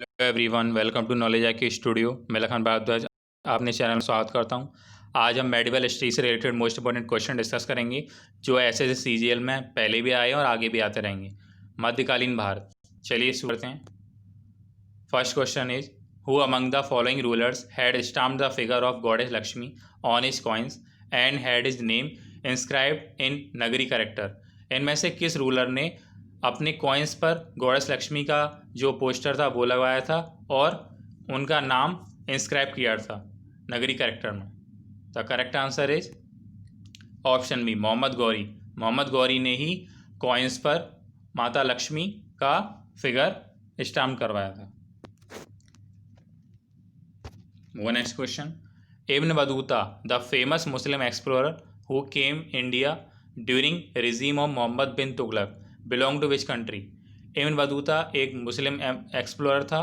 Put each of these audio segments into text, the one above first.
Hello everyone, welcome to knowledge I studio. मैं लखन भारद्वाज आपने channel में स्वागत करता हूं। आज हम मेडिवल हिस्ट्री से related most important question discuss करेंगे जो ऐसे सीजीएल में पहले भी आए और आगे भी आते रहेंगे। मध्यकालीन भारत, चलिए शुरू करते हैं। First question is who among the following rulers had stamped the figure of goddess Lakshmi on his coins and had his name inscribed in Nagari character. इनमें से किस रूलर ने अपने कॉइन्स पर गॉडेस लक्ष्मी का जो पोस्टर था वो लगवाया था और उनका नाम इंस्क्राइब किया था नगरी कैरेक्टर में? The correct answer is option B, Mohammad Ghori. Mohammad Ghori ने ही कॉइन्स पर माता लक्ष्मी का फिगर स्टाम्प करवाया था। Next question, Ibn Battuta the famous Muslim explorer who came India during regime of Mohammad bin Tughlaq belong to which country? Ibn Battuta एक मुस्लिम एक्सप्लोरर था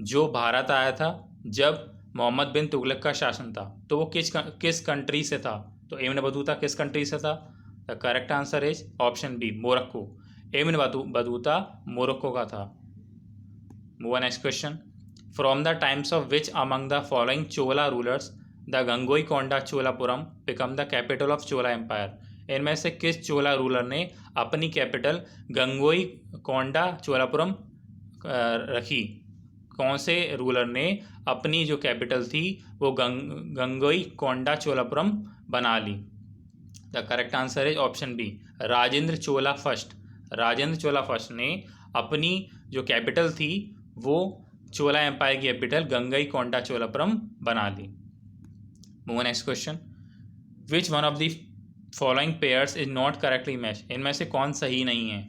जो भारत आया था जब मोहम्मद बिन तुगलक का शासन था। तो वो किस कंट्री से था? तो इब्न बतूता किस कंट्री से था? The correct answer is option B, Morocco. Ibn Battuta Morocco का था। Next question, from the times of which among the following Chola rulers the Gangaikonda Cholapuram become the capital of Chola empire? इनमें से किस चोला ruler ने अपनी कैपिटल गंगोई कोंडा चोलापुरम रखी? कौन से रूलर ने अपनी जो कैपिटल थी वो गंगोई कोंडा चोलापुरम बना ली? The correct answer is option B, Rajendra Chola first. Rajendra Chola first ने अपनी जो कैपिटल थी वो चोला एम्पायर की कैपिटल गंगई कोंडा चोलापुरम बना ली। Next question, which one of the following pairs is not correctly match? इनमें से कौन सही नहीं है?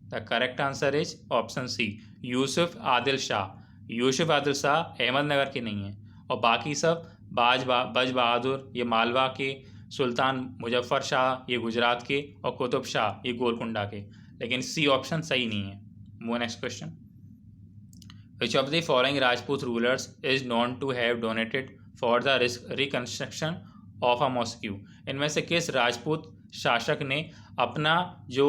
The correct answer is option C, Yusuf Adil Shah. Yusuf Adil Shah Ahmednagar के नहीं है और बाकी सब बज बहादुर ये मालवा के, सुल्तान मुजफ्फर शाह ये गुजरात के और कुतुब शाह ये गोलकुंडा के। लेकिन सी ऑप्शन सही नहीं है। Next question, which of the following Rajput rulers is known to have donated for the reconstruction of a mosque? इनमें से किस राजपूत शासक ने अपना जो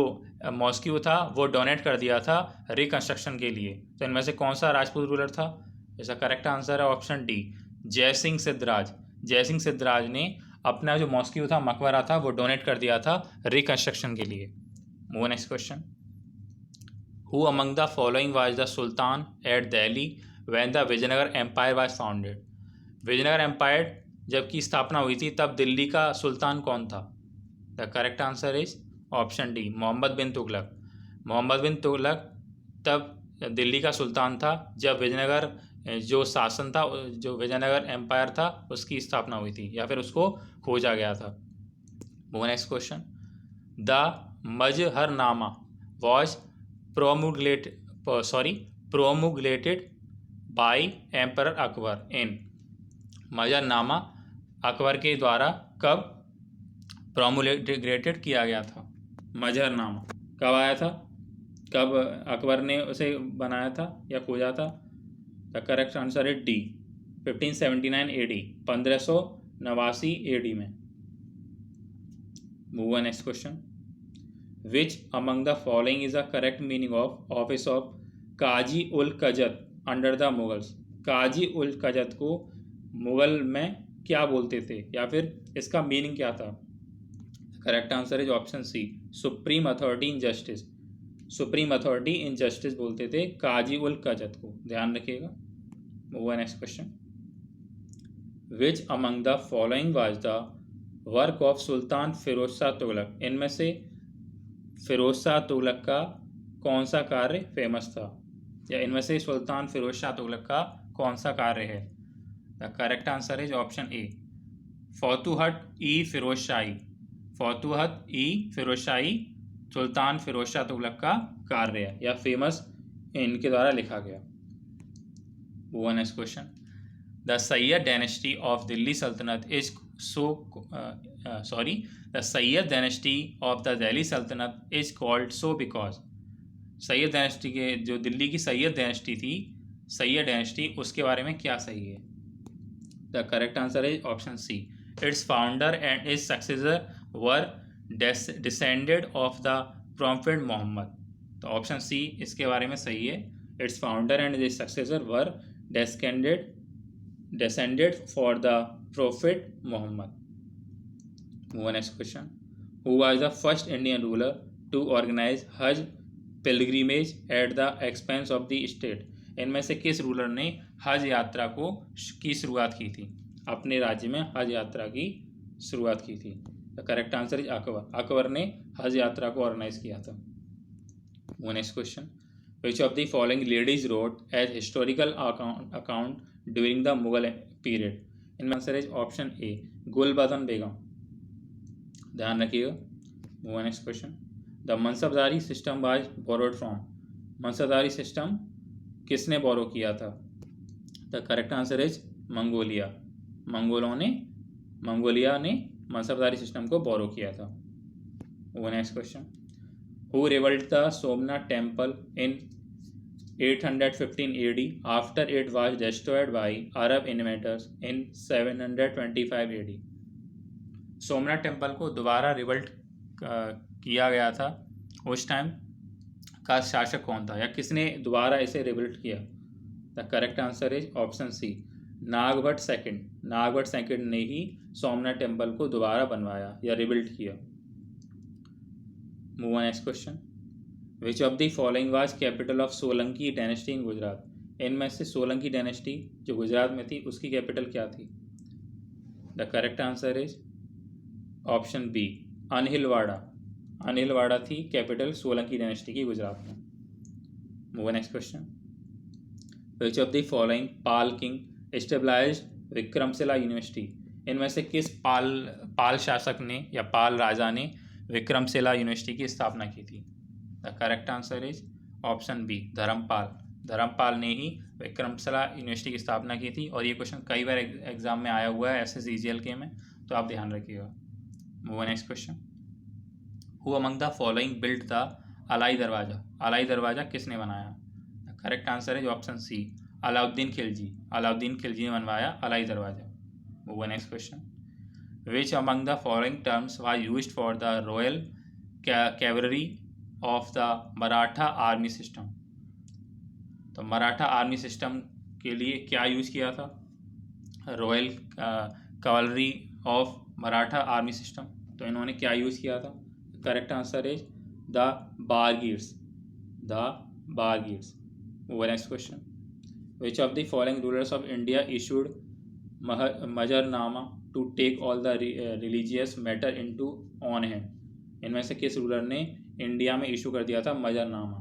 मॉस्क्यू था वो डोनेट कर दिया था रिकंस्ट्रक्शन के लिए? तो इनमें से कौन सा राजपूत रूलर था? इसका करेक्ट आंसर है ऑप्शन डी, जयसिंह सिद्धराज। जयसिंह सिद्धराज ने अपना जो मॉस्क्यू था, मकबरा था, वो डोनेट कर दिया था रिकंस्ट्रक्शन के लिए। Next question, who among the following was the sultan at Delhi when the Vijayanagara empire was founded? Vijayanagara empire जब की स्थापना हुई थी तब दिल्ली का सुल्तान कौन था? The correct answer is option D, Muhammad bin Tughlaq. Muhammad bin Tughlaq तब दिल्ली का सुल्तान था जब विजयनगर जो शासन था, जो विजयनगर एम्पायर था, उसकी स्थापना हुई थी या फिर उसको खोजा गया था। Next question, the Mahzarnama was promulgated by emperor Akbar in? Mahzarnama Akbar के द्वारा कब प्रोमुलेटेड किया गया था? मजहरनामा कब आया था, कब अकबर ने उसे बनाया था या खोजा था? The correct answer is D, 1579 AD, 1589 AD में। Move on next question, which among the following is the correct meaning of office of Qazi ul Quzat under the Mughals? Qazi ul Quzat को मुगल में क्या बोलते थे या फिर इसका मीनिंग क्या था? Correct answer is option C, supreme authority in justice. Supreme authority in justice बोलते थे काजी उल कजत को, ध्यान रखिएगा। Move next question, which among the following was the work of sultan Firoz Shah Tughlaq? इनमें से फिरोज शाह तुगलक का कौन सा कार्य फेमस था या इनमें से सुल्तान फिरोज शाह तुगलक का कौन सा कार्य है? The correct answer is option A, Futuhat i Firoz Shahi. Futuhat i Firoz Shahi सुल्तान फिरोज शाह तुगलक का कार्य है या फेमस इनके द्वारा लिखा गया। वो next question, the Sayyid dynasty of Delhi Sultanate is the Sayyid dynasty of the Delhi Sultanate is called so because? Sayyid dynasty के जो दिल्ली की सैयद डायनेस्टी थी, सैयद डायनेस्टी, उसके बारे में क्या सही है? The correct answer is option C, its founder and is successor were descended of the prophet Muhammad. तो ऑप्शन सी इसके बारे में सही है, Its founder and its successor were descended for the Prophet Muhammad. Move on, next question. Who was the first Indian ruler to organize Hajj pilgrimage at the expense of the state? इनमें से किस ruler ने हज यात्रा की शुरुआत की थी, अपने राज्य में हज यात्रा की शुरुआत की थी? The correct answer is Akbar. Akbar ने हज यात्रा को ऑर्गेनाइज किया था. वो next question. Which of the following ladies wrote as historical account during the Mughal period? इनमें answer is option A, Gulbadan Begum. ध्यान रखिएगा. Move on next question. The mansabdari system was borrowed from? Mansabdari system किसने बोरो किया था? The correct answer is Mongolia. Mongolia ने mansabdari system को borrow किया था. वो next question. Who revolt the Somnath temple in 815 AD after it was destroyed by Arab invaders in 725 AD? Somnath temple को दोबारा रिवल्ट किया गया था उस टाइम का शासक कौन था, या किसने दोबारा इसे रिवल्ट किया? The correct answer is option C, Nagabhata second. Nagabhata second ने ही सोमनाथ टेम्पल को दोबारा बनवाया या रिबिल्ड किया. Move on next question. Which of the following was capital of Solanki dynasty in Gujarat? इनमें से सोलंकी डायनेस्टी जो गुजरात में थी उसकी कैपिटल क्या थी? The correct answer is option B, Anhilwara. Anhilwara थी कैपिटल सोलंकी डायनेस्टी की गुजरात में. Move on next question. Which of the following Pala king established Vikramashila university? इनमें से किस पाल शासक ने या पाल राजा ने विक्रमशिला यूनिवर्सिटी की स्थापना की थी? The correct answer is option B, Dharmapala. Dharmapala ने ही विक्रमशिला यूनिवर्सिटी की स्थापना की थी. और ये क्वेश्चन कई बार एग्जाम में आया हुआ है SSEGLK में, तो आप ध्यान रखिएगा. Move on next question. Who among the following built the Alai Darwaza? Alai Darwaza किसने बनाया? The correct answer is option C, Alauddin Khilji. Alauddin Khilji ने बनवाया Alai Darwaza. Move on next question. Which among the following terms was used for the royal cavalry of the Maratha army system? तो Maratha army system के लिए क्या use किया था? Royal cavalry of Maratha army system, तो इन्होंने क्या यूज किया था? Correct answer is the Bargirs. The Bargirs. Next question. Which of the following rulers of India issued Mahzarnama to take all the religious matter into on hand? इनमें से किस रूलर ने India में इशू कर दिया था मजरनामा?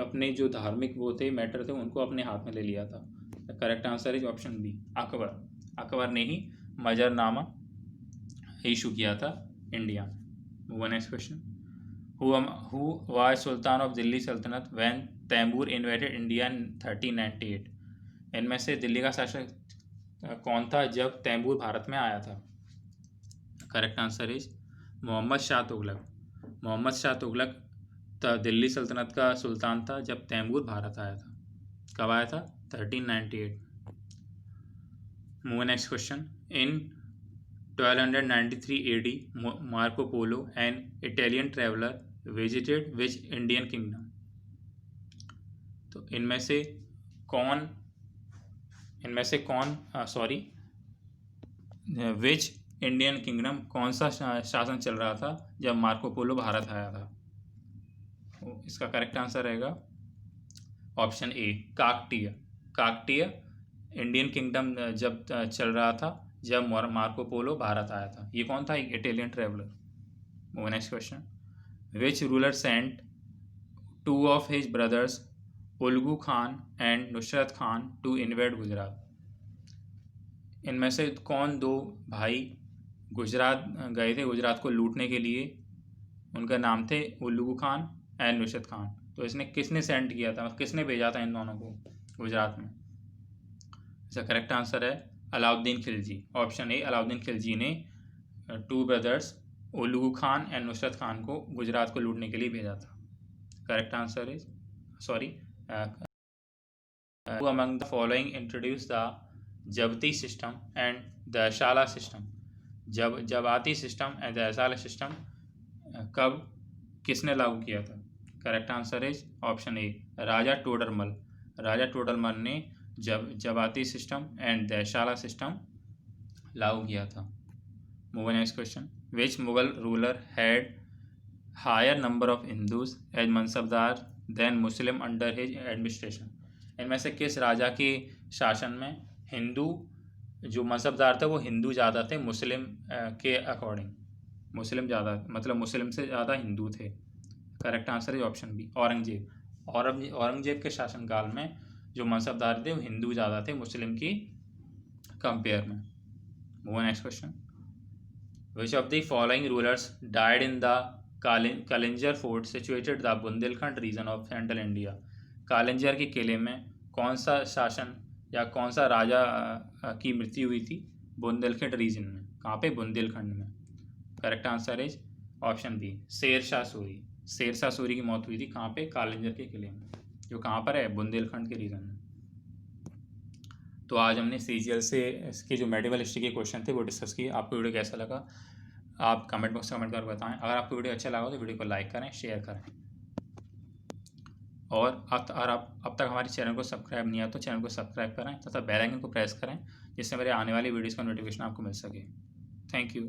अपने जो धार्मिक वो थे मैटर थे उनको अपने हाथ में ले लिया था. Correct answer is option B, Akbar. Akbar ने ही मजरनामा इशू किया था India. Next question. Who was sultan of Delhi Sultanate when Timur invaded India in 1398? इनमें से दिल्ली का शासक कौन था जब तैमूर भारत में आया था? Correct answer is Mohammad Shah Tughlaq. Mohammad Shah Tughlaq Delhi सल्तनत का सुल्तान था जब तैमूर भारत आया था. कब आया था? 1398. Move next question. In 1293 AD Marco Polo an Italian traveller visited which Indian kingdom? तो इनमें से कौन विच इंडियन किंगडम, कौन सा शासन चल रहा था जब मार्को पोलो भारत आया था? तो इसका करेक्ट आंसर रहेगा option A, Kakatiya. Kakatiya Indian kingdom जब चल रहा था जब मार्को पोलो भारत आया था. ये कौन था? एक Italian traveller. Next question. Which ruler sent two of his brothers Ulugh Khan and Nusrat Khan to invade Gujarat? इनमें से कौन दो भाई गुजरात गए थे गुजरात को लूटने के लिए? उनका नाम थे उल्गू खान एंड नुसरत खान. तो इसने किसने सेंड किया था, किसने भेजा था इन दोनों को गुजरात में? इसका करेक्ट आंसर है अलाउद्दीन खिलजी. ऑप्शन ए, अलाउद्दीन खिलजी ने two brothers Ulugh Khan and Nusrat Khan को गुजरात को लूटने के लिए भेजा था. Correct answer is who among the following introduced the zabti system and dahsala system? Zabti system and dahsala system कब किसने लागू किया था? Correct answer is option A, Raja Todarmal. Raja Todarmal ने zabti system and dahsala system लागू किया था। Move next question, which Mughal ruler had higher number of Hindus as mansabdar than Muslim under his administration. इनमें से किस राजा के शासन में हिंदू जो मनसबदार थे वो हिंदू ज़्यादा थे मुस्लिम के अकॉर्डिंग, मुस्लिम ज़्यादा मतलब मुस्लिम से ज़्यादा हिंदू थे। करेक्ट आंसर है ऑप्शन बी, औरंगजेब। औरंगजेब के शासनकाल में जो मनसबदार थे वो हिंदू ज़्यादा थे मुस्लिम की कंपेयर में। Move next question, which of the following rulers died in the Kalinjar fort situated the Bundelkhand region of central India. Kalinjar के किले में कौन सा शासन या कौन सा राजा की मृत्यु हुई थी बुंदेलखंड रीजन में, कहाँ पे, बुंदेलखंड में। Correct answer is option B, Sher Shah Suri. Sher Shah Suri की मौत हुई थी कहाँ पे, कालिंजर के किले में, जो कहाँ पर है, बुंदेलखंड के रीजन में। तो आज हमने सीजीएल से इसके जो मेडिवल हिस्ट्री के क्वेश्चन थे वो डिस्कस किए। आपको वीडियो कैसा लगा आप कमेंट बॉक्स में कमेंट कर बताएं। अगर आपको वीडियो अच्छा लगा तो वीडियो को लाइक करें, शेयर करें, और अब तक हमारे चैनल को सब्सक्राइब नहीं है तो चैनल को सब्सक्राइब करें तथा बेल आइकन को प्रेस करें जिससे मेरे आने वाली वीडियोज़ का नोटिफिकेशन आपको मिल सके। Thank you.